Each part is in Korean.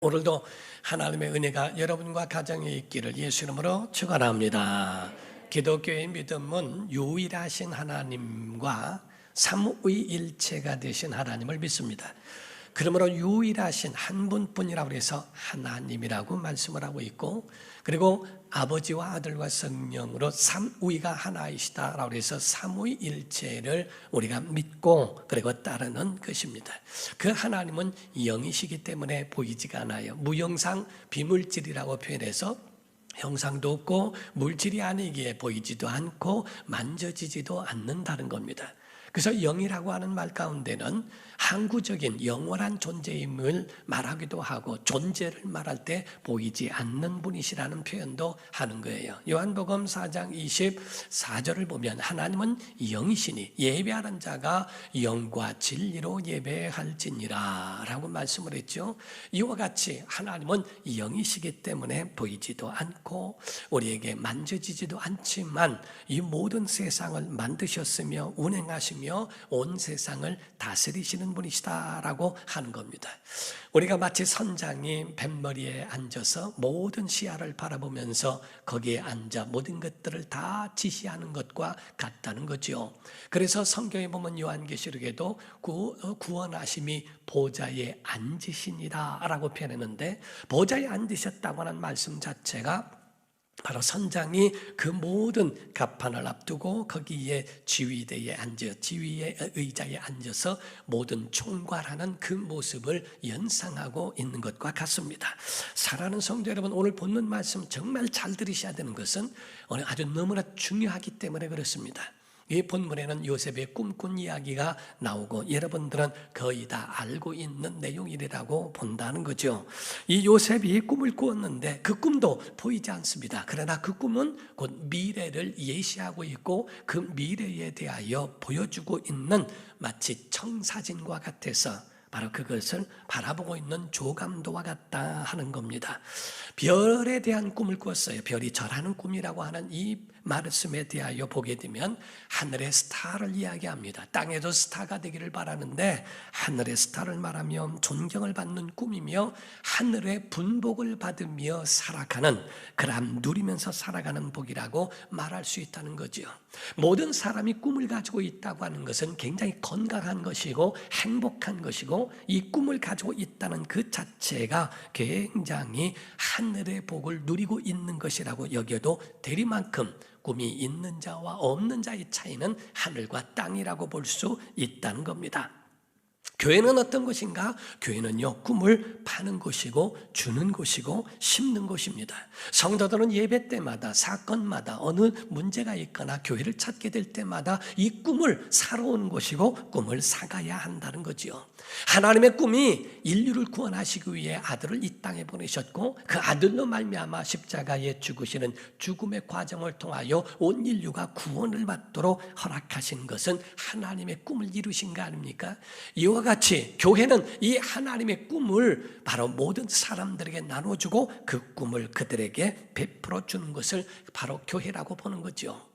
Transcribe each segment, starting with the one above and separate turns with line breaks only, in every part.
오늘도 하나님의 은혜가 여러분과 가정에 있기를 예수 이름으로 축원합니다. 기독교의 믿음은 유일하신 하나님과 삼위일체가 되신 하나님을 믿습니다. 그러므로 유일하신 한 분뿐이라고 해서 하나님이라고 말씀을 하고 있고, 그리고 아버지와 아들과 성령으로 삼위가 하나이시다라고 해서 삼위일체를 우리가 믿고 그리고 따르는 것입니다. 그 하나님은 영이시기 때문에 보이지가 않아요. 무형상 비물질이라고 표현해서 형상도 없고 물질이 아니기에 보이지도 않고 만져지지도 않는다는 겁니다. 그래서 영이라고 하는 말 가운데는 항구적인 영원한 존재임을 말하기도 하고, 존재를 말할 때 보이지 않는 분이시라는 표현도 하는 거예요. 요한복음 4장 24절을 보면 하나님은 영이시니 예배하는 자가 영과 진리로 예배할지니라 라고 말씀을 했죠. 이와 같이 하나님은 영이시기 때문에 보이지도 않고 우리에게 만져지지도 않지만 이 모든 세상을 만드셨으며 운행하시며 온 세상을 다스리시는 분이시다라고 하는 겁니다. 우리가 마치 선장이 뱃머리에 앉아서 모든 시야를 바라보면서 거기에 앉아 모든 것들을 다 지시하는 것과 같다는 거죠. 그래서 성경에 보면 요한계시록에도 구원하심이 보좌에 앉으시니라 라고 표현했는데, 보좌에 앉으셨다고 하는 말씀 자체가 바로 선장이 그 모든 갑판을 앞두고 거기에 지휘대에 앉아 지휘의 의자에 앉아서 모든 총괄하는 그 모습을 연상하고 있는 것과 같습니다. 사랑하는 성도 여러분, 오늘 본문 말씀 정말 잘 들으셔야 되는 것은 오늘 아주 너무나 중요하기 때문에 그렇습니다. 이 본문에는 요셉의 꿈꾼 이야기가 나오고 여러분들은 거의 다 알고 있는 내용이라고 본다는 거죠. 이 요셉이 꿈을 꾸었는데 그 꿈도 보이지 않습니다. 그러나 그 꿈은 곧 미래를 예시하고 있고 그 미래에 대하여 보여주고 있는 마치 청사진과 같아서 바로 그것을 바라보고 있는 조감도와 같다 하는 겁니다. 별에 대한 꿈을 꾸었어요. 별이 절하는 꿈이라고 하는 이 말씀에 대하여 보게 되면 하늘의 스타를 이야기합니다. 땅에도 스타가 되기를 바라는데 하늘의 스타를 말하면 존경을 받는 꿈이며 하늘의 분복을 받으며 살아가는, 그람 누리면서 살아가는 복이라고 말할 수 있다는 거죠. 모든 사람이 꿈을 가지고 있다고 하는 것은 굉장히 건강한 것이고 행복한 것이고, 이 꿈을 가지고 있다는 그 자체가 굉장히 하늘의 복을 누리고 있는 것이라고 여겨도 될 만큼 꿈이 있는 자와 없는 자의 차이는 하늘과 땅이라고 볼 수 있다는 겁니다. 교회는 어떤 것인가? 교회는요, 꿈을 파는 곳이고 주는 곳이고 심는 곳입니다. 성도들은 예배 때마다 사건마다 어느 문제가 있거나 교회를 찾게 될 때마다 이 꿈을 사러 오는 곳이고 꿈을 사가야 한다는 거지요. 하나님의 꿈이 인류를 구원하시기 위해 아들을 이 땅에 보내셨고 그 아들로 말미암아 십자가에 죽으시는 죽음의 과정을 통하여 온 인류가 구원을 받도록 허락하신 것은 하나님의 꿈을 이루신 거 아닙니까? 이와 같이 교회는 이 하나님의 꿈을 바로 모든 사람들에게 나눠주고 그 꿈을 그들에게 베풀어 주는 것을 바로 교회라고 보는 거죠.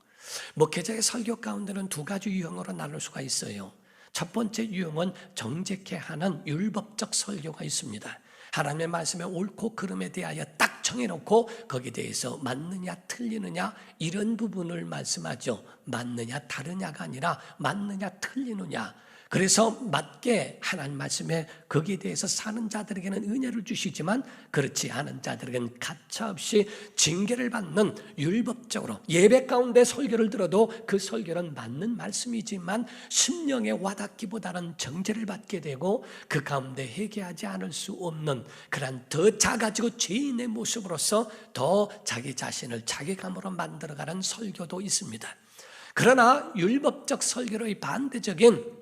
목회자의 설교 가운데는 두 가지 유형으로 나눌 수가 있어요. 첫 번째 유형은 정직해 하는 율법적 설교가 있습니다. 하나님의 말씀의 옳고 그름에 대하여 딱 정해놓고 거기에 대해서 맞느냐 틀리느냐 이런 부분을 말씀하죠. 맞느냐 다르냐가 아니라 맞느냐 틀리느냐. 그래서 맞게 하나님 말씀에 거기에 대해서 사는 자들에게는 은혜를 주시지만 그렇지 않은 자들에게는 가차없이 징계를 받는, 율법적으로 예배 가운데 설교를 들어도 그 설교는 맞는 말씀이지만 심령에 와닿기보다는 정죄를 받게 되고 그 가운데 회개하지 않을 수 없는 그런 더 작아지고 죄인의 모습으로서 더 자기 자신을 자괴감으로 만들어가는 설교도 있습니다. 그러나 율법적 설교의 반대적인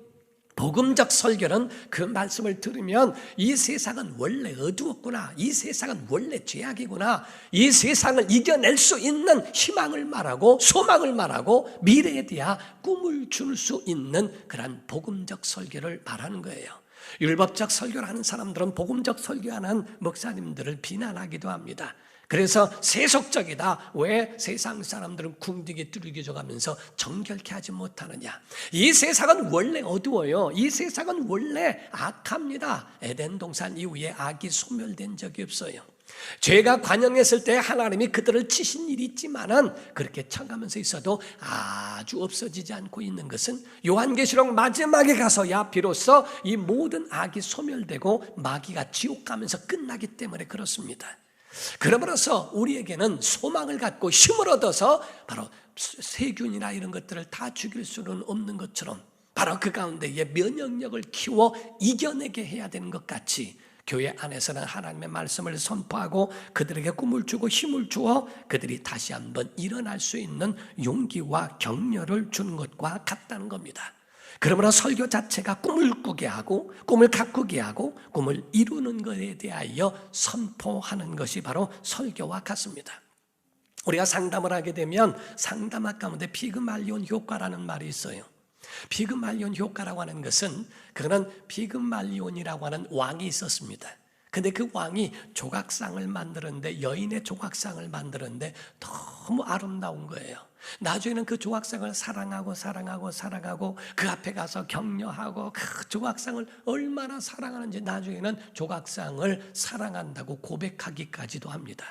복음적 설교는 그 말씀을 들으면 이 세상은 원래 어두웠구나, 이 세상은 원래 죄악이구나, 이 세상을 이겨낼 수 있는 희망을 말하고 소망을 말하고 미래에 대한 꿈을 줄 수 있는 그런 복음적 설교를 말하는 거예요. 율법적 설교를 하는 사람들은 복음적 설교하는 목사님들을 비난하기도 합니다. 그래서 세속적이다. 왜 세상 사람들은 궁디게 뚜리게 줘가면서 정결케 하지 못하느냐. 이 세상은 원래 어두워요. 이 세상은 원래 악합니다. 에덴 동산 이후에 악이 소멸된 적이 없어요. 죄가 관영했을 때 하나님이 그들을 치신 일이 있지만은 그렇게 쳐가면서 있어도 아주 없어지지 않고 있는 것은 요한계시록 마지막에 가서야 비로소 이 모든 악이 소멸되고 마귀가 지옥 가면서 끝나기 때문에 그렇습니다. 그러므로서 우리에게는 소망을 갖고 힘을 얻어서 바로 세균이나 이런 것들을 다 죽일 수는 없는 것처럼 바로 그 가운데에 면역력을 키워 이겨내게 해야 되는 것 같이 교회 안에서는 하나님의 말씀을 선포하고 그들에게 꿈을 주고 힘을 주어 그들이 다시 한번 일어날 수 있는 용기와 격려를 주는 것과 같다는 겁니다. 그러므로 설교 자체가 꿈을 꾸게 하고 꿈을 가꾸게 하고 꿈을 이루는 것에 대하여 선포하는 것이 바로 설교와 같습니다. 우리가 상담을 하게 되면 상담학 가운데 피그말리온 효과라는 말이 있어요. 피그말리온 효과라고 하는 것은 그거는 피그말리온이라고 하는 왕이 있었습니다. 근데 그 왕이 조각상을 만드는데 여인의 조각상을 만드는데 너무 아름다운 거예요. 나중에는 그 조각상을 사랑하고 그 앞에 가서 격려하고 그 조각상을 얼마나 사랑하는지 나중에는 조각상을 사랑한다고 고백하기까지도 합니다.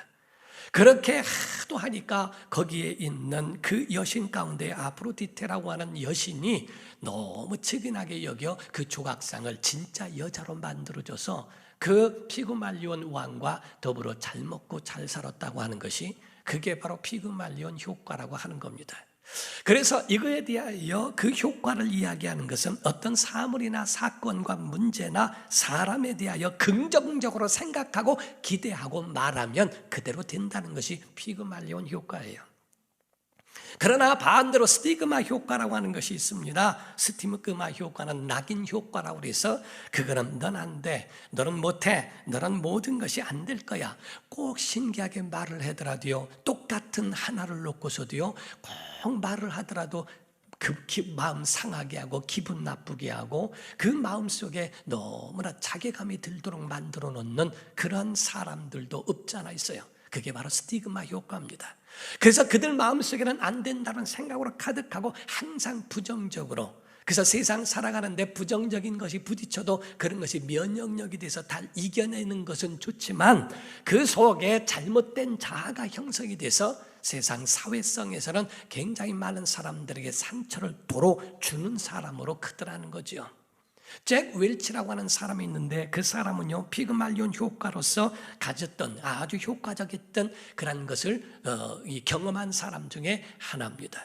그렇게 하도 하니까 거기에 있는 그 여신 가운데 아프로디테라고 하는 여신이 너무 측은하게 여겨 그 조각상을 진짜 여자로 만들어줘서 그 피그말리온 왕과 더불어 잘 먹고 잘 살았다고 하는 것이 그게 바로 피그말리온 효과라고 하는 겁니다. 그래서 이거에 대하여 그 효과를 이야기하는 것은 어떤 사물이나 사건과 문제나 사람에 대하여 긍정적으로 생각하고 기대하고 말하면 그대로 된다는 것이 피그말리온 효과예요. 그러나 반대로 스티그마 효과라고 하는 것이 있습니다. 스티그마 효과는 낙인 효과라고 해서 그거는 넌 안 돼, 너는 못해, 너는 모든 것이 안 될 거야. 꼭 신기하게 말을 하더라도요, 똑같은 하나를 놓고서도요, 꼭 말을 하더라도 그 마음 상하게 하고 기분 나쁘게 하고 그 마음속에 너무나 자괴감이 들도록 만들어 놓는 그런 사람들도 없지 않아 있어요. 그게 바로 스티그마 효과입니다. 그래서 그들 마음속에는 안 된다는 생각으로 가득하고 항상 부정적으로, 그래서 세상 살아가는데 부정적인 것이 부딪혀도 그런 것이 면역력이 돼서 다 이겨내는 것은 좋지만 그 속에 잘못된 자아가 형성이 돼서 세상 사회성에서는 굉장히 많은 사람들에게 상처를 도로 주는 사람으로 크더라는 거죠. 잭 웰치라고 하는 사람이 있는데 그 사람은요, 피그말리온 효과로서 가졌던 아주 효과적이었던 그런 것을 경험한 사람 중에 하나입니다.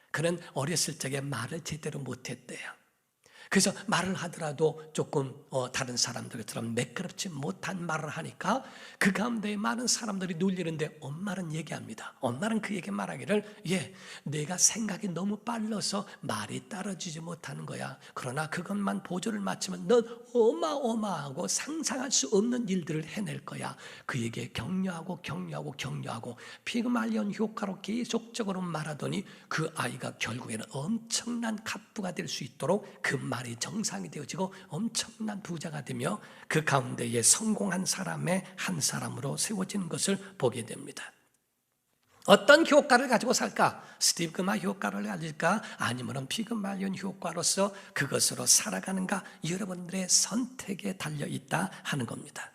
그는 어렸을 적에 말을 제대로 못했대요. 그래서 말을 하더라도 조금 다른 사람들처럼 매끄럽지 못한 말을 하니까 그 가운데 많은 사람들이 놀리는데 엄마는 얘기합니다. 엄마는 그에게 말하기를, 내가 생각이 너무 빨라서 말이 따라지지 못하는 거야. 그러나 그것만 보조를 맞추면 넌 어마어마하고 상상할 수 없는 일들을 해낼 거야. 그에게 격려하고 피그말리온 효과로 계속적으로 말하더니 그 아이가 결국에는 엄청난 갑부가 될 수 있도록 그 말이 정상이 되어지고 엄청난 부자가 되며 그 가운데에 성공한 사람의 한 사람으로 세워지는 것을 보게 됩니다. 어떤 효과를 가지고 살까? 스티그마 효과를 가질까? 아니면 피그말리온 효과로서 그것으로 살아가는가? 여러분들의 선택에 달려있다 하는 겁니다.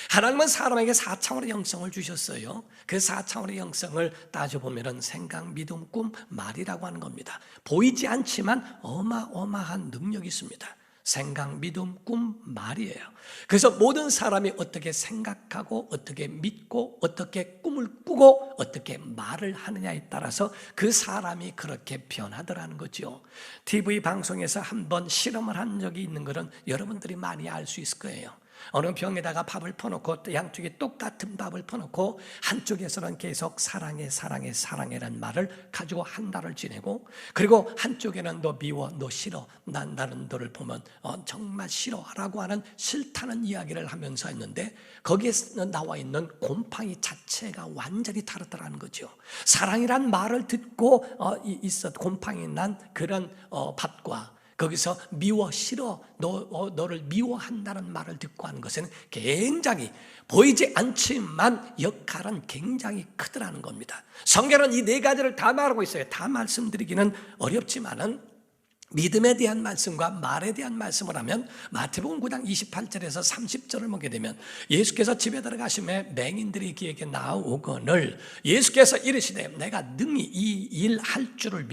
하나님은 사람에게 4차원의 영성을 주셨어요. 그 4차원의 영성을 따져보면 생각, 믿음, 꿈, 말이라고 하는 겁니다. 보이지 않지만 어마어마한 능력이 있습니다. 생각, 믿음, 꿈, 말이에요. 그래서 모든 사람이 어떻게 생각하고 어떻게 믿고 어떻게 꿈을 꾸고 어떻게 말을 하느냐에 따라서 그 사람이 그렇게 변하더라는 거죠. TV 방송에서 한번 실험을 한 적이 있는 것은 여러분들이 많이 알 수 있을 거예요. 어느 병에다가 밥을 퍼놓고 양쪽에 똑같은 밥을 퍼놓고 한쪽에서는 계속 사랑해라는 말을 가지고 한 달을 지내고, 그리고 한쪽에는 너 미워, 너 싫어, 나는 너를 보면 정말 싫어라고 하는 싫다는 이야기를 하면서 했는데 거기에 나와 있는 곰팡이 자체가 완전히 다르더라는 거죠. 사랑이란 말을 듣고 곰팡이 난 그런 밥과 거기서 미워 싫어 너를 미워한다는 말을 듣고 하는 것은 굉장히 보이지 않지만 역할은 굉장히 크더라는 겁니다. 성경은 이 네 가지를 다 말하고 있어요. 다 말씀드리기는 어렵지만은 믿음에 대한 말씀과 말에 대한 말씀을 하면 마태복음 9장 28절에서 30절을 보게 되면 예수께서 집에 들어가심에 맹인들이 그에게 나오거늘 예수께서 이르시되 내가 능히 이 일 할 줄을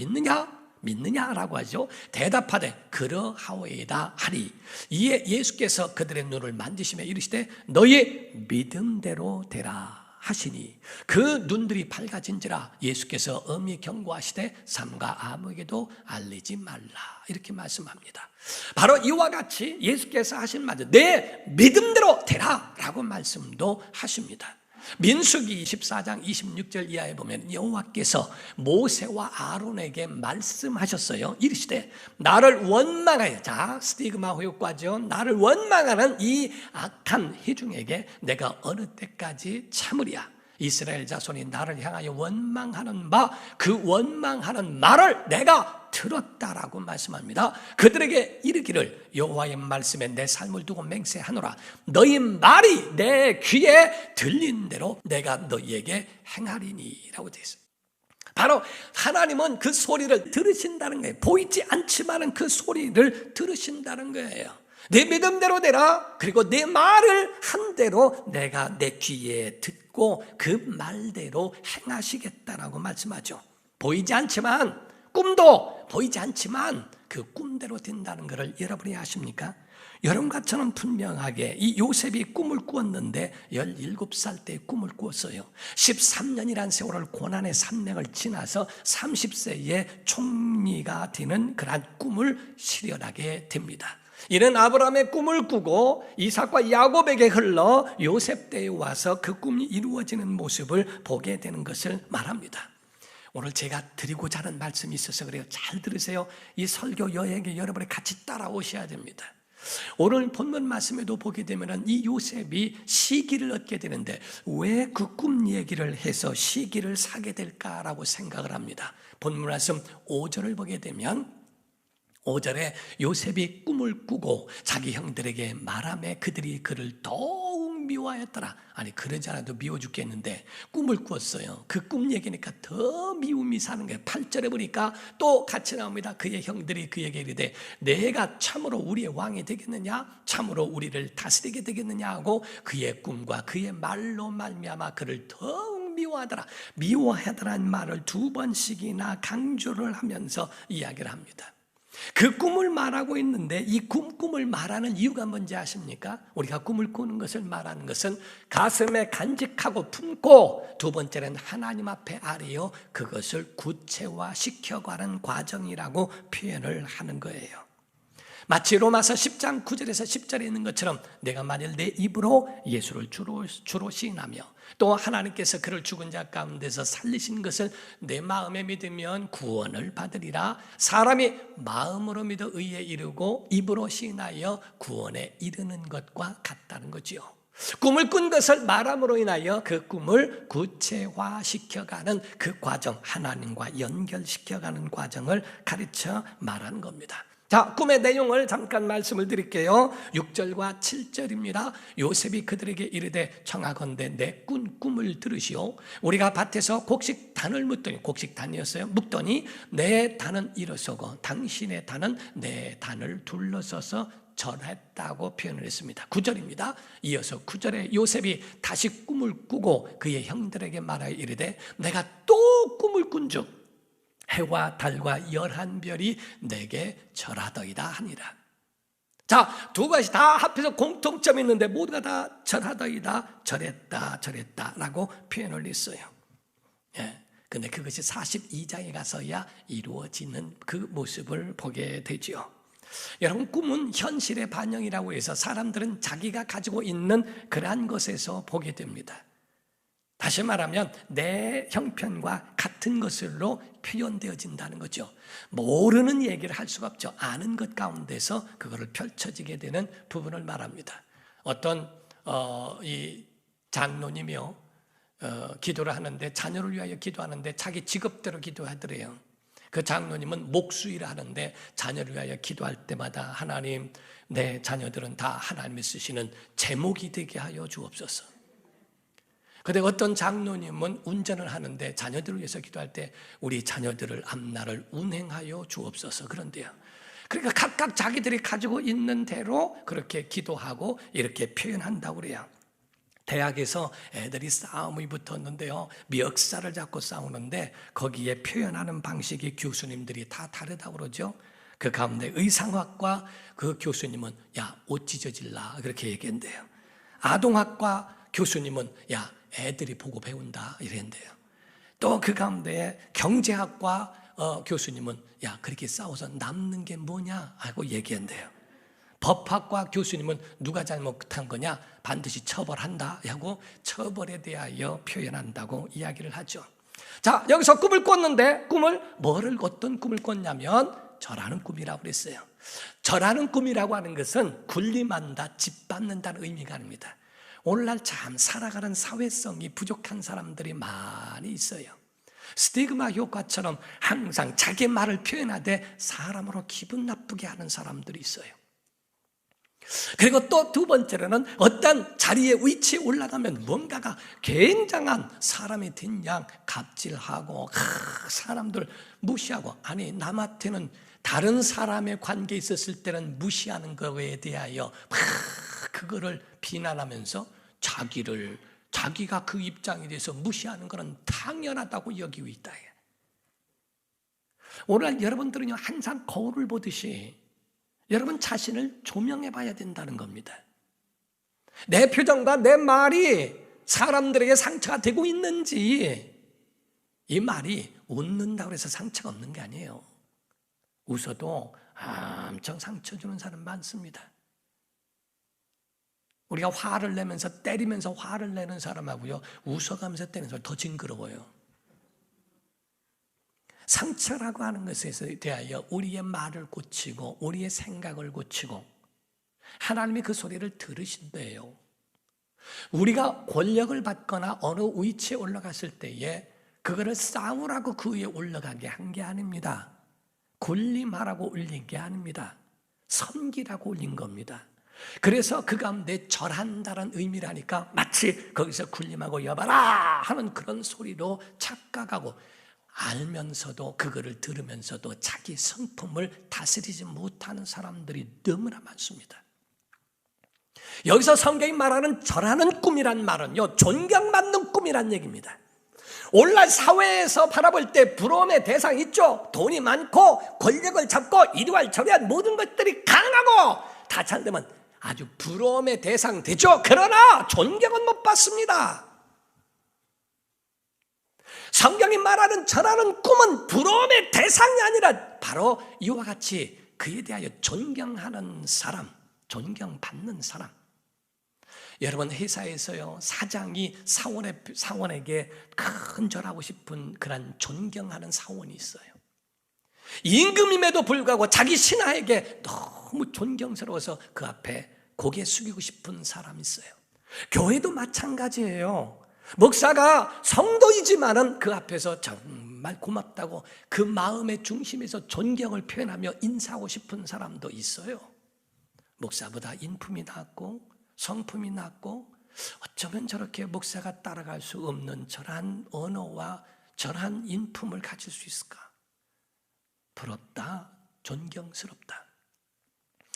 믿느냐라고 하죠. 대답하되 그러하오이다 하리. 이에 예수께서 그들의 눈을 만지시며 이르시되 너희 믿음대로 되라 하시니 그 눈들이 밝아진지라. 예수께서 엄히 경고하시되 삼가 아무에게도 알리지 말라 이렇게 말씀합니다. 바로 이와 같이 예수께서 하신 말 내 믿음대로 되라 라고 말씀도 하십니다. 민수기 24장 26절 이하에 보면 여호와께서 모세와 아론에게 말씀하셨어요. 이르시되 나를 원망하여, 자 스티그마 효과죠. 나를 원망하는 이 악한 회중에게 내가 어느 때까지 참으랴. 이스라엘 자손이 나를 향하여 원망하는 바 그 원망하는 말을 내가 들었다라고 말씀합니다. 그들에게 이르기를 여호와의 말씀에 내 삶을 두고 맹세하노라. 너희 말이 내 귀에 들린 대로 내가 너희에게 행하리니 라고 되어 있습니다. 바로 하나님은 그 소리를 들으신다는 거예요. 보이지 않지만 그 소리를 들으신다는 거예요. 내 믿음대로 되라. 그리고 내 말을 한 대로 내가 내 귀에 듣고 그 말대로 행하시겠다라고 말씀하죠. 보이지 않지만, 꿈도 보이지 않지만 그 꿈대로 된다는 것을 여러분이 아십니까? 여러분과 저는 분명하게 이 요셉이 꿈을 꾸었는데 17살 때 꿈을 꾸었어요. 13년이란 세월을 고난의 산맥을 지나서 30세에 총리가 되는 그러한 꿈을 실현하게 됩니다. 이는 아브라함의 꿈을 꾸고 이삭과 야곱에게 흘러 요셉 때에 와서 그 꿈이 이루어지는 모습을 보게 되는 것을 말합니다. 오늘 제가 드리고자 하는 말씀이 있어서 그래요. 잘 들으세요. 이 설교 여행에 여러분이 같이 따라오셔야 됩니다. 오늘 본문 말씀에도 보게 되면 이 요셉이 시기를 얻게 되는데 왜 그 꿈 얘기를 해서 시기를 사게 될까라고 생각을 합니다. 본문 말씀 5절을 보게 되면 5절에 요셉이 꿈을 꾸고 자기 형들에게 말하며 그들이 그를 더욱 미워하였더라. 아니 그러지 않아도 미워 죽겠는데 꿈을 꾸었어요. 그 꿈 얘기니까 더 미움이 사는 거예요. 8절에 보니까 또 같이 나옵니다. 그의 형들이 그에게 이르되 내가 참으로 우리의 왕이 되겠느냐? 참으로 우리를 다스리게 되겠느냐? 하고 그의 꿈과 그의 말로 말미암아 그를 더욱 미워하더라. 미워하더라는 말을 2번씩이나 강조를 하면서 이야기를 합니다. 그 꿈을 말하고 있는데 이 꿈을 말하는 이유가 뭔지 아십니까? 우리가 꿈을 꾸는 것을 말하는 것은 가슴에 간직하고 품고 두 번째는 하나님 앞에 아뢰어 그것을 구체화시켜가는 과정이라고 표현을 하는 거예요. 마치 로마서 10장 9절에서 10절에 있는 것처럼 내가 만일 내 입으로 예수를 주로 시인하며 또 하나님께서 그를 죽은 자 가운데서 살리신 것을 내 마음에 믿으면 구원을 받으리라. 사람이 마음으로 믿어 의에 이르고 입으로 시인하여 구원에 이르는 것과 같다는 거지요. 꿈을 꾼 것을 말함으로 인하여 그 꿈을 구체화시켜가는 그 과정, 하나님과 연결시켜가는 과정을 가르쳐 말하는 겁니다. 자, 꿈의 내용을 잠깐 말씀을 드릴게요. 6절과 7절입니다. 요셉이 그들에게 이르되 청하건대 내 꾼 꿈을 들으시오. 우리가 밭에서 곡식단을 묻더니, 곡식단이었어요. 묵더니 내 단은 일어서고 당신의 단은 내 단을 둘러서서 절했다고 표현을 했습니다. 9절입니다. 이어서 9절에 요셉이 다시 꿈을 꾸고 그의 형들에게 말하여 이르되 내가 또 꿈을 꾼즉 해와 달과 11별이 내게 절하더이다 하니라. 자, 두 가지 다 합해서 공통점이 있는데 모두가 다 절하더이다, 절했다 라고 표현을 했어요. 예. 근데 그것이 42장에 가서야 이루어지는 그 모습을 보게 되지요. 여러분, 꿈은 현실의 반영이라고 해서 사람들은 자기가 가지고 있는 그러한 것에서 보게 됩니다. 다시 말하면 내 형편과 같은 것으로 표현되어진다는 거죠. 모르는 얘기를 할 수가 없죠. 아는 것 가운데서 그거를 펼쳐지게 되는 부분을 말합니다. 어떤 이 장로님이요, 기도를 하는데 자녀를 위하여 기도하는데 자기 직업대로 기도하더래요. 그 장로님은 목수일을 하는데 자녀를 위하여 기도할 때마다 하나님, 내 자녀들은 다 하나님이 쓰시는 제목이 되게 하여 주옵소서. 그런데 어떤 장로님은 운전을 하는데 자녀들을 위해서 기도할 때 우리 자녀들을 앞날을 운행하여 주옵소서 그런데요. 그러니까 각각 자기들이 가지고 있는 대로 그렇게 기도하고 이렇게 표현한다고 그래요. 대학에서 애들이 싸움이 붙었는데요, 멱살을 잡고 싸우는데 거기에 표현하는 방식이 교수님들이 다 다르다고 그러죠. 그 가운데 의상학과 그 교수님은 야, 옷 찢어질라 그렇게 얘기한대요. 아동학과 교수님은 야, 애들이 보고 배운다 이랬는데요. 또 그 가운데 경제학과 교수님은 야, 그렇게 싸워서 남는 게 뭐냐 하고 얘기한대요. 법학과 교수님은 누가 잘못한 거냐 반드시 처벌한다 하고 처벌에 대하여 표현한다고 이야기를 하죠. 자, 여기서 꿈을 꿨는데 꿈을 뭐를 어떤 꿈을 꿨냐면 절하는 꿈이라고 그랬어요. 절하는 꿈이라고 하는 것은 군림한다, 짓밟는다는 의미가 아닙니다. 오늘날 참 살아가는 사회성이 부족한 사람들이 많이 있어요. 스티그마 효과처럼 항상 자기 말을 표현하되 사람으로 기분 나쁘게 하는 사람들이 있어요. 그리고 또 두 번째로는 어떤 자리에 위치에 올라가면 뭔가가 굉장한 사람이 된 양 갑질하고 사람들 무시하고, 아니 남한테는 다른 사람의 관계에 있었을 때는 무시하는 것에 대하여 그거를 비난하면서 자기가 그 입장에 대해서 무시하는 것은 당연하다고 여기고 있다. 오늘 여러분들은요 항상 거울을 보듯이 여러분 자신을 조명해 봐야 된다는 겁니다. 내 표정과 내 말이 사람들에게 상처가 되고 있는지, 이 말이 웃는다고 해서 상처가 없는 게 아니에요. 웃어도 엄청 상처 주는 사람 많습니다. 우리가 화를 내면서 때리면서 화를 내는 사람하고요 웃어가면서 때리는 사람 더 징그러워요. 상처라고 하는 것에 대하여 우리의 말을 고치고 우리의 생각을 고치고 하나님이 그 소리를 들으신대요. 우리가 권력을 받거나 어느 위치에 올라갔을 때에 그거를 싸우라고 그 위에 올라가게 한 게 아닙니다. 군림하라고 올린 게 아닙니다. 섬기라고 올린 겁니다. 그래서 그 가운데 절한다는 의미라니까 마치 거기서 군림하고 여봐라 하는 그런 소리로 착각하고, 알면서도 그거를 들으면서도 자기 성품을 다스리지 못하는 사람들이 너무나 많습니다. 여기서 성경이 말하는 절하는 꿈이란 말은요 존경받는 꿈이란 얘기입니다. 오늘날 사회에서 바라볼 때 부러움의 대상 있죠. 돈이 많고 권력을 잡고 이리와 저리한 모든 것들이 가능하고 다 잘되면 아주 부러움의 대상 되죠. 그러나 존경은 못 받습니다. 성경이 말하는 절하는 꿈은 부러움의 대상이 아니라 바로 이와 같이 그에 대하여 존경하는 사람, 존경받는 사람. 여러분 회사에서요 사장이 사원에게 큰 절하고 싶은 그런 존경하는 사원이 있어요. 임금임에도 불구하고 자기 신하에게 너무 존경스러워서 그 앞에 고개 숙이고 싶은 사람이 있어요. 교회도 마찬가지예요. 목사가 성도이지만은 그 앞에서 정말 고맙다고 그 마음의 중심에서 존경을 표현하며 인사하고 싶은 사람도 있어요. 목사보다 인품이 낫고 성품이 낫고 어쩌면 저렇게 목사가 따라갈 수 없는 저러한 언어와 저러한 인품을 가질 수 있을까? 부럽다, 존경스럽다.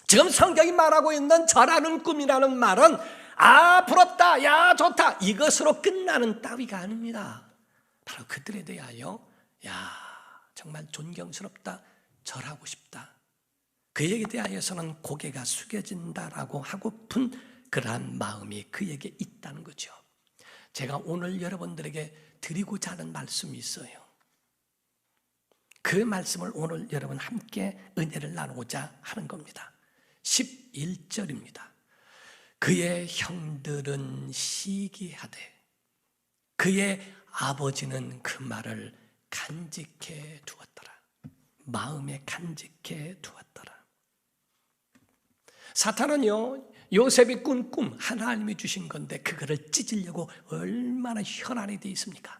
지금 성경이 말하고 있는 절하는 꿈이라는 말은 부럽다, 야 좋다 이것으로 끝나는 따위가 아닙니다. 바로 그들에 대하여 정말 존경스럽다, 절하고 싶다, 그에게 대하여서는 고개가 숙여진다라고 하고픈 그러한 마음이 그에게 있다는 거죠. 제가 오늘 여러분들에게 드리고자 하는 말씀이 있어요. 그 말씀을 오늘 여러분 함께 은혜를 나누고자 하는 겁니다. 11절입니다. 그의 형들은 시기하되 그의 아버지는 그 말을 간직해 두었더라. 마음에 간직해 두었더라. 사탄은요 요셉이 꾼 꿈 하나님이 주신 건데 그거를 찢으려고 얼마나 현안이 되어 있습니까?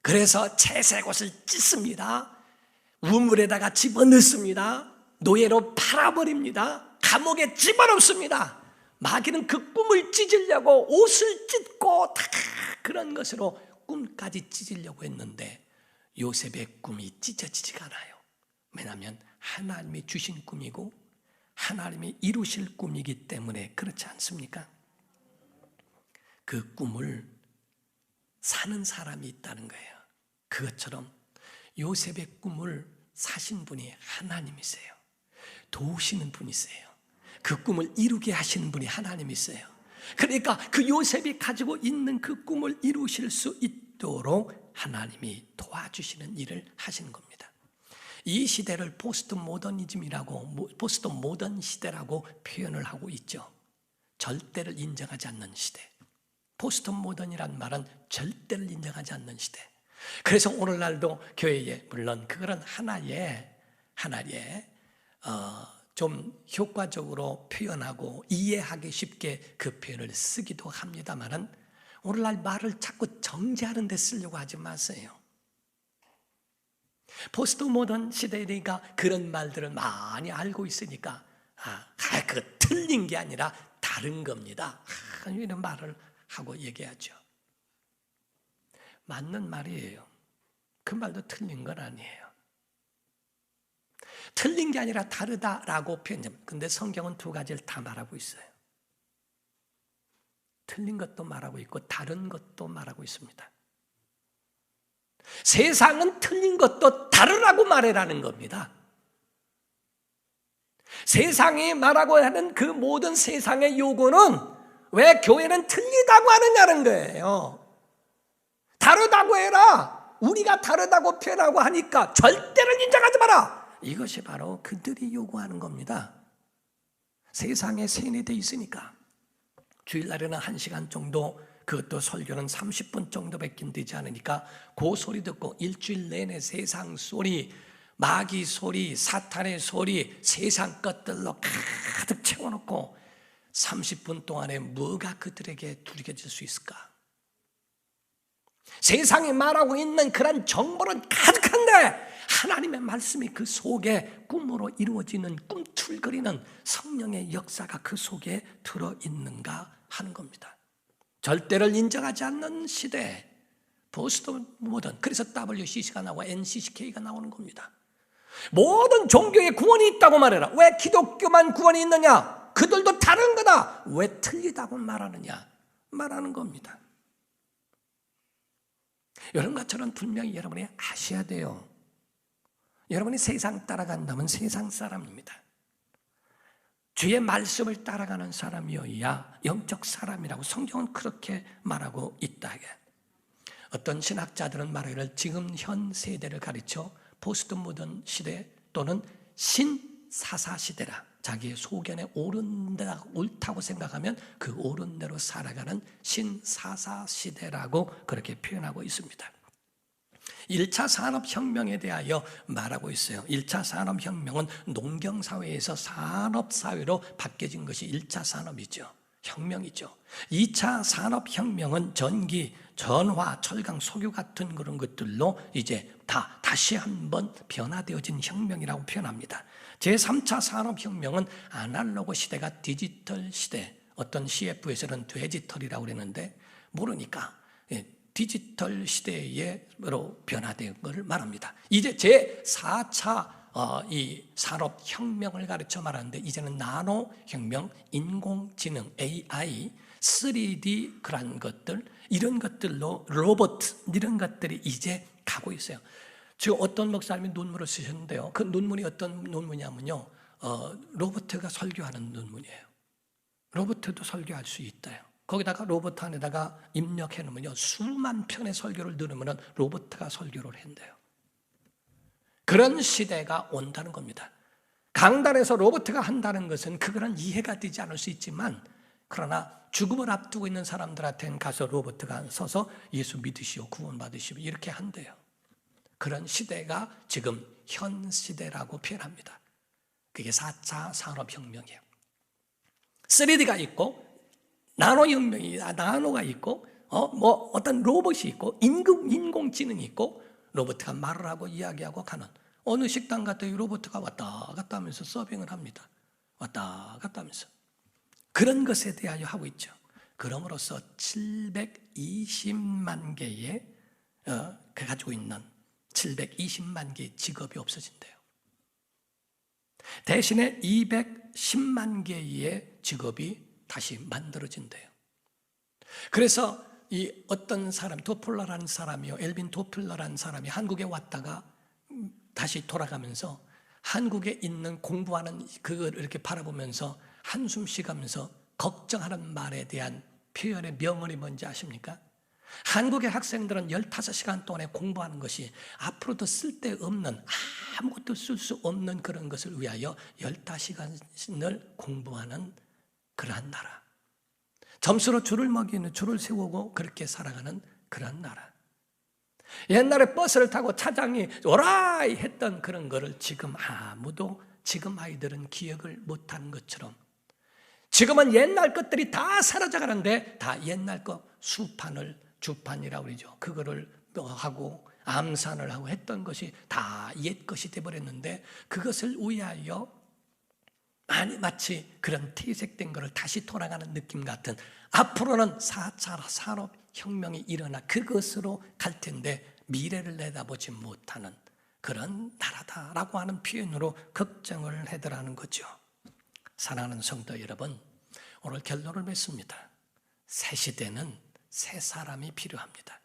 그래서 채색옷을 찢습니다. 우물에다가 집어넣습니다. 노예로 팔아버립니다. 감옥에 집어넣습니다. 마귀는 그 꿈을 찢으려고 옷을 찢고 다 그런 것으로 꿈까지 찢으려고 했는데 요셉의 꿈이 찢어지지가 않아요. 왜냐하면 하나님이 주신 꿈이고 하나님이 이루실 꿈이기 때문에 그렇지 않습니까? 그 꿈을 사는 사람이 있다는 거예요. 그것처럼 요셉의 꿈을 사신 분이 하나님이세요. 도우시는 분이세요. 그 꿈을 이루게 하시는 분이 하나님이세요. 그러니까 그 요셉이 가지고 있는 그 꿈을 이루실 수 있도록 하나님이 도와주시는 일을 하시는 겁니다. 이 시대를 포스트 모던 시대라고 표현을 하고 있죠. 절대를 인정하지 않는 시대. 포스트 모던이란 말은 절대를 인정하지 않는 시대. 그래서 오늘날도 교회에 물론 그거는 하나의 좀 효과적으로 표현하고 이해하기 쉽게 그 표현을 쓰기도 합니다만은 오늘날 말을 자꾸 정제하는 데 쓰려고 하지 마세요. 포스트 모던 시대니까 그런 말들을 많이 알고 있으니까 그거 틀린 게 아니라 다른 겁니다. 이런 말을 하고 얘기하죠. 맞는 말이에요. 그 말도 틀린 건 아니에요. 틀린 게 아니라 다르다라고 표현합니다. 근데 성경은 두 가지를 다 말하고 있어요. 틀린 것도 말하고 있고 다른 것도 말하고 있습니다. 세상은 틀린 것도 다르라고 말해라는 겁니다. 세상이 말하고 하는 그 모든 세상의 요구는 왜 교회는 틀리다고 하느냐는 거예요. 다르다고 해라. 우리가 다르다고 표현하고 하니까 절대로 인정하지 마라. 이것이 바로 그들이 요구하는 겁니다. 세상에 세뇌되어 있으니까 주일날에는 1시간 정도, 그것도 설교는 30분 정도밖에 되지 않으니까 그 소리 듣고 일주일 내내 세상 소리, 마귀 소리, 사탄의 소리, 세상 것들로 가득 채워놓고 30분 동안에 뭐가 그들에게 두려워질 수 있을까? 세상이 말하고 있는 그런 정보는 가득한데 하나님의 말씀이 그 속에 꿈으로 이루어지는 꿈틀거리는 성령의 역사가 그 속에 들어있는가 하는 겁니다. 절대를 인정하지 않는 시대, 포스트 모던. 그래서 WCC가 나오고 NCCK가 나오는 겁니다. 모든 종교에 구원이 있다고 말해라. 왜 기독교만 구원이 있느냐? 그들도 다른 거다. 왜 틀리다고 말하느냐? 말하는 겁니다. 여러분과 저는 분명히 여러분이 아셔야 돼요. 여러분이 세상 따라간다면 세상 사람입니다. 주의 말씀을 따라가는 사람이어야 영적 사람이라고 성경은 그렇게 말하고 있다. 어떤 신학자들은 말하기를 지금 현 세대를 가르쳐 포스트 모던 시대 또는 신사사 시대라. 자기의 소견에 옳다고 생각하면 그 옳은 대로 살아가는 신사사 시대라고 그렇게 표현하고 있습니다. 1차 산업혁명에 대하여 말하고 있어요. 1차 산업혁명은 농경사회에서 산업사회로 바뀌어진 것이 1차 산업이죠. 혁명이죠. 2차 산업혁명은 전기, 전화, 철강, 석유 같은 그런 것들로 이제 다시 한번 변화되어진 혁명이라고 표현합니다. 제3차 산업혁명은 아날로그 시대가 디지털 시대, 어떤 CF에서는 디지털이라고 그랬는데 모르니까 디지털 시대로 변화된 것을 말합니다. 이제 제4차 이 산업혁명을 가르쳐 말하는데 이제는 나노혁명, 인공지능, AI, 3D 그런 것들, 이런 것들로 로봇 이런 것들이 이제 가고 있어요. 지금 어떤 목사님이 논문을 쓰셨는데요. 그 논문이 어떤 논문이냐면요. 로봇가 설교하는 논문이에요. 로봇도 설교할 수 있다요. 거기다가 로봇 안에다가 입력해 놓으면요. 수만 편의 설교를 들으면 로봇가 설교를 한대요. 그런 시대가 온다는 겁니다. 강단에서 로봇가 한다는 것은 그거는 이해가 되지 않을 수 있지만 그러나 죽음을 앞두고 있는 사람들한테는 가서 로봇가 서서 예수 믿으시오, 구원받으시오 이렇게 한대요. 그런 시대가 지금 현 시대라고 표현합니다. 그게 4차 산업혁명이에요. 3D가 있고 나노가 있고 어떤 로봇이 있고 인공지능이 있고 로봇가 말을 하고 이야기하고 가는 어느 식당 갔더니 로봇가 왔다 갔다 하면서 서빙을 합니다. 왔다 갔다 하면서. 그런 것에 대하여 하고 있죠. 그럼으로써 720만 개의 가지고 있는 720만 개의 직업이 없어진대요. 대신에 210만 개의 직업이 다시 만들어진대요. 그래서 이 어떤 사람, 도플러라는 사람이요, 엘빈 도플러라는 사람이 한국에 왔다가 다시 돌아가면서 한국에 있는 공부하는 그걸 이렇게 바라보면서 한숨 쉬가면서 걱정하는 말에 대한 표현의 명언이 뭔지 아십니까? 한국의 학생들은 15시간 동안에 공부하는 것이 앞으로도 쓸데없는, 아무것도 쓸 수 없는 그런 것을 위하여 15시간을 공부하는 그러한 나라. 점수로 줄을 먹이는, 줄을 세우고 그렇게 살아가는 그런 나라. 옛날에 버스를 타고 차장이 오라이 했던 그런 거를 지금 아무도, 지금 아이들은 기억을 못하는 것처럼, 지금은 옛날 것들이 다 사라져 가는데 다 옛날 거 수판을, 주판이라고 그러죠. 그거를 하고 암산을 하고 했던 것이 다 옛 것이 돼버렸는데, 그것을 위하여 마치 그런 퇴색된 것을 다시 돌아가는 느낌 같은, 앞으로는 4차 산업혁명이 일어나 그것으로 갈 텐데 미래를 내다보지 못하는 그런 나라다라고 하는 표현으로 걱정을 해더라는 거죠. 사랑하는 성도 여러분, 오늘 결론을 맺습니다. 새 시대는 새 사람이 필요합니다.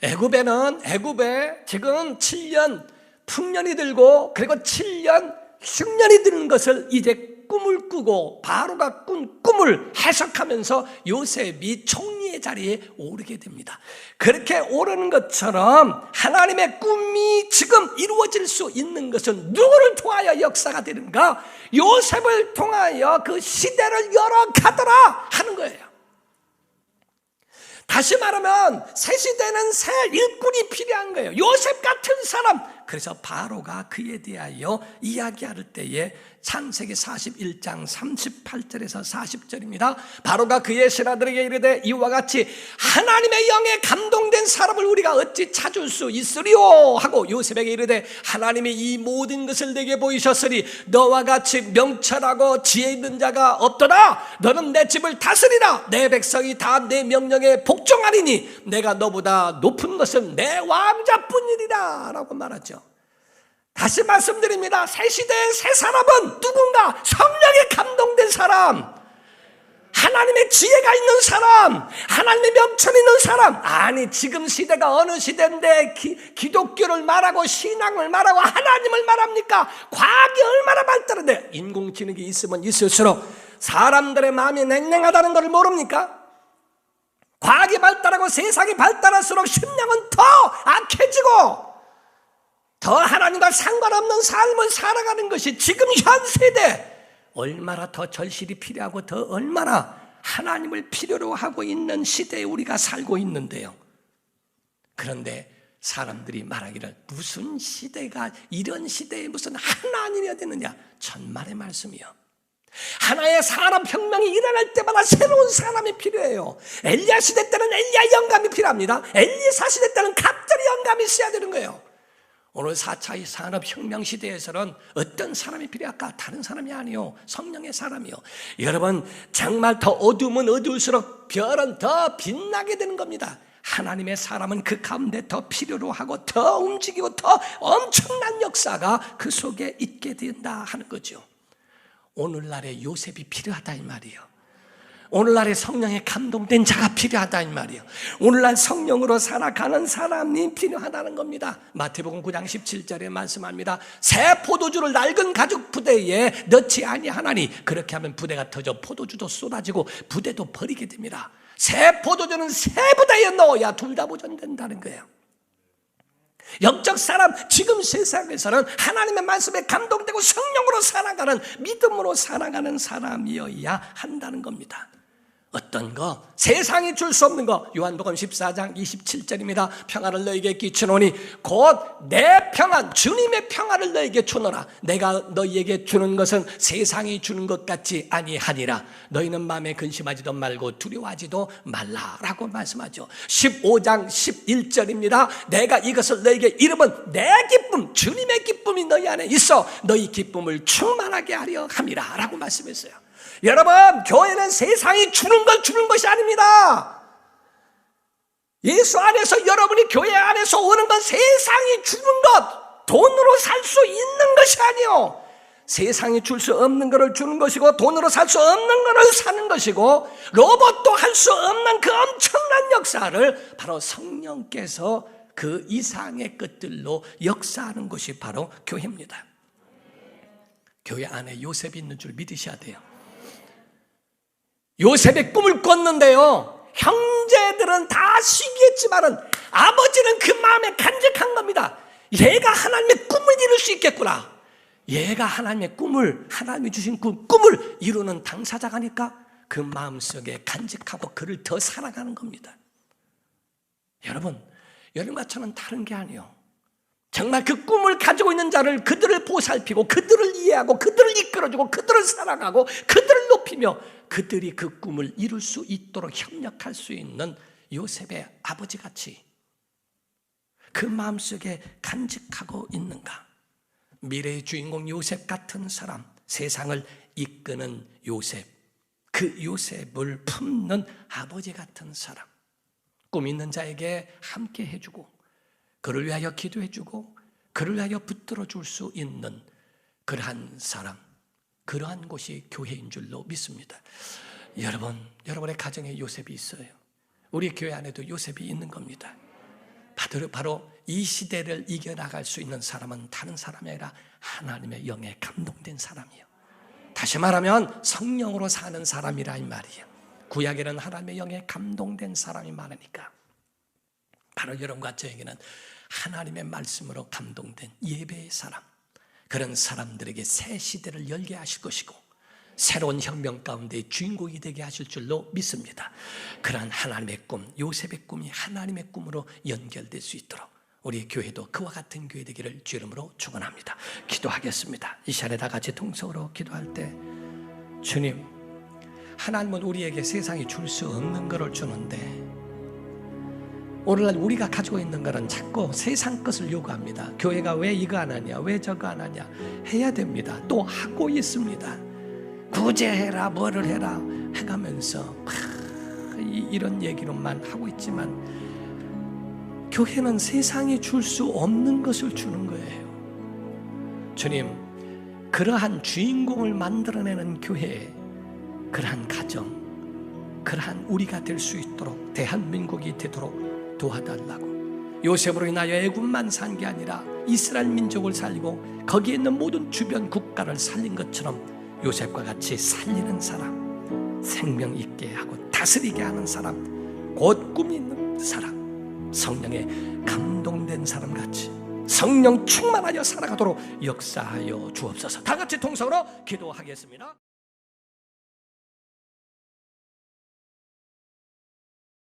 애굽에 지금 7년 풍년이 들고, 그리고 7년 흉년이 드는 것을 이제 꿈을 꾸고 바로가 꾼 꿈을 해석하면서 요셉이 총리의 자리에 오르게 됩니다. 그렇게 오르는 것처럼 하나님의 꿈이 지금 이루어질 수 있는 것은 누구를 통하여 역사가 되는가? 요셉을 통하여 그 시대를 열어가더라 하는 거예요. 다시 말하면 새 시대는 새 일꾼이 필요한 거예요. 요셉 같은 사람. 그래서 바로가 그에 대하여 이야기할 때에 창세기 41장 38절에서 40절입니다. 바로가 그의 신하들에게 이르되 이와 같이 하나님의 영에 감동된 사람을 우리가 어찌 찾을 수 있으리요 하고 요셉에게 이르되 하나님이 이 모든 것을 내게 보이셨으니 너와 같이 명철하고 지혜 있는 자가 없도다. 너는 내 집을 다스리라. 내 백성이 다 내 명령에 복종하리니 내가 너보다 높은 것은 내 왕자뿐이리라 라고 말하죠. 다시 말씀드립니다. 새 시대의 새 사람은 누군가? 성령에 감동된 사람, 하나님의 지혜가 있는 사람, 하나님의 명철이 있는 사람. 아니, 지금 시대가 어느 시대인데 기독교를 말하고 신앙을 말하고 하나님을 말합니까? 과학이 얼마나 발달한데, 인공지능이 있으면 있을수록 사람들의 마음이 냉랭하다는 것을 모릅니까? 과학이 발달하고 세상이 발달할수록 심령은 더 악해지고 더 하나님과 상관없는 삶을 살아가는 것이 지금 현 세대, 얼마나 더 절실히 필요하고 더 얼마나 하나님을 필요로 하고 있는 시대에 우리가 살고 있는데요. 그런데 사람들이 말하기를 무슨 시대가, 이런 시대에 무슨 하나님이 어딨느냐. 천만의 말씀이요. 하나의 산업혁명이 일어날 때마다 새로운 사람이 필요해요. 엘리야 시대 때는 엘리야 영감이 필요합니다. 엘리사 시대 때는 갑자기 영감이 있어야 되는 거예요. 오늘 4차 산업혁명 시대에서는 어떤 사람이 필요할까? 다른 사람이 아니요, 성령의 사람이요. 여러분, 정말 더 어두우면 어두울수록 별은 더 빛나게 되는 겁니다. 하나님의 사람은 그 가운데 더 필요로 하고 더 움직이고 더 엄청난 역사가 그 속에 있게 된다 하는 거죠. 오늘날의 요셉이 필요하다 이 말이에요. 오늘날의 성령에 감동된 자가 필요하다 이 말이에요. 오늘날 성령으로 살아가는 사람이 필요하다는 겁니다. 마태복음 9장 17절에 말씀합니다. 새 포도주를 낡은 가죽 부대에 넣지 아니하나니 그렇게 하면 부대가 터져 포도주도 쏟아지고 부대도 버리게 됩니다. 새 포도주는 새 부대에 넣어야 둘 다 보존된다는 거예요. 영적 사람, 지금 세상에서는 하나님의 말씀에 감동되고 성령으로 살아가는, 믿음으로 살아가는 사람이어야 한다는 겁니다. 어떤 거? 세상이 줄 수 없는 거. 요한복음 14장 27절입니다. 평안을 너에게 끼치노니 곧 내 평안, 주님의 평안을 너에게 주노라. 내가 너희에게 주는 것은 세상이 주는 것 같지 아니하니라. 너희는 마음에 근심하지도 말고 두려워하지도 말라라고 말씀하죠. 15장 11절입니다. 내가 이것을 너희에게 이름은 내 기쁨, 주님의 기쁨이 너희 안에 있어 너희 기쁨을 충만하게 하려 함이라 라고 말씀했어요. 여러분, 교회는 세상이 주는 걸 주는 것이 아닙니다. 예수 안에서, 여러분이 교회 안에서 오는 건 세상이 주는 것, 돈으로 살 수 있는 것이 아니요, 세상이 줄 수 없는 것을 주는 것이고, 돈으로 살 수 없는 것을 사는 것이고, 로봇도 할 수 없는 그 엄청난 역사를 바로 성령께서 그 이상의 것들로 역사하는 것이 바로 교회입니다. 교회 안에 요셉이 있는 줄 믿으셔야 돼요. 요셉의 꿈을 꿨는데요, 형제들은 다 시기했지만은 아버지는 그 마음에 간직한 겁니다. 얘가 하나님의 꿈을 이룰 수 있겠구나. 얘가 하나님의 꿈을, 하나님이 주신 꿈을 이루는 당사자가니까 그 마음속에 간직하고 그를 더 사랑하는 겁니다. 여러분, 여러분과 저는 다른 게 아니에요. 정말 그 꿈을 가지고 있는 자를, 그들을 보살피고 그들을 이해하고 그들을 이끌어주고 그들을 사랑하고 그들을 높이며 그들이 그 꿈을 이룰 수 있도록 협력할 수 있는 요셉의 아버지같이 그 마음속에 간직하고 있는가? 미래의 주인공 요셉 같은 사람, 세상을 이끄는 요셉, 그 요셉을 품는 아버지 같은 사람, 꿈 있는 자에게 함께 해주고 그를 위하여 기도해주고 그를 위하여 붙들어 줄 수 있는 그러한 사람, 그러한 곳이 교회인 줄로 믿습니다. 여러분, 여러분의 가정에 요셉이 있어요. 우리 교회 안에도 요셉이 있는 겁니다. 바로 이 시대를 이겨나갈 수 있는 사람은 다른 사람이 아니라 하나님의 영에 감동된 사람이에요. 다시 말하면 성령으로 사는 사람이라 이 말이에요. 구약에는 하나님의 영에 감동된 사람이 많으니까 바로 여러분과 저에게는 하나님의 말씀으로 감동된 예배의 사람, 그런 사람들에게 새 시대를 열게 하실 것이고 새로운 혁명 가운데 주인공이 되게 하실 줄로 믿습니다. 그러한 하나님의 꿈, 요셉의 꿈이 하나님의 꿈으로 연결될 수 있도록 우리 교회도 그와 같은 교회 되기를 주 이름으로 축원합니다. 기도하겠습니다. 이 시간에 다 같이 통성으로 기도할 때, 주님, 하나님은 우리에게 세상이 줄 수 없는 것을 주는데 오늘날 우리가 가지고 있는 것은 자꾸 세상 것을 요구합니다. 교회가 왜 이거 안 하냐, 왜 저거 안 하냐, 해야 됩니다. 또 하고 있습니다. 구제해라, 뭐를 해라 해가면서 이런 얘기로만 하고 있지만 교회는 세상이 줄 수 없는 것을 주는 거예요. 주님, 그러한 주인공을 만들어내는 교회, 그러한 가정, 그러한 우리가 될 수 있도록, 대한민국이 되도록 도와달라고. 요셉으로 인하여 애굽만 산 게 아니라 이스라엘 민족을 살리고 거기에 있는 모든 주변 국가를 살린 것처럼 요셉과 같이 살리는 사람, 생명 있게 하고 다스리게 하는 사람, 곧 꿈이 있는 사람, 성령에 감동된 사람같이 성령 충만하여 살아가도록 역사하여 주옵소서. 다 같이 통성으로 기도하겠습니다.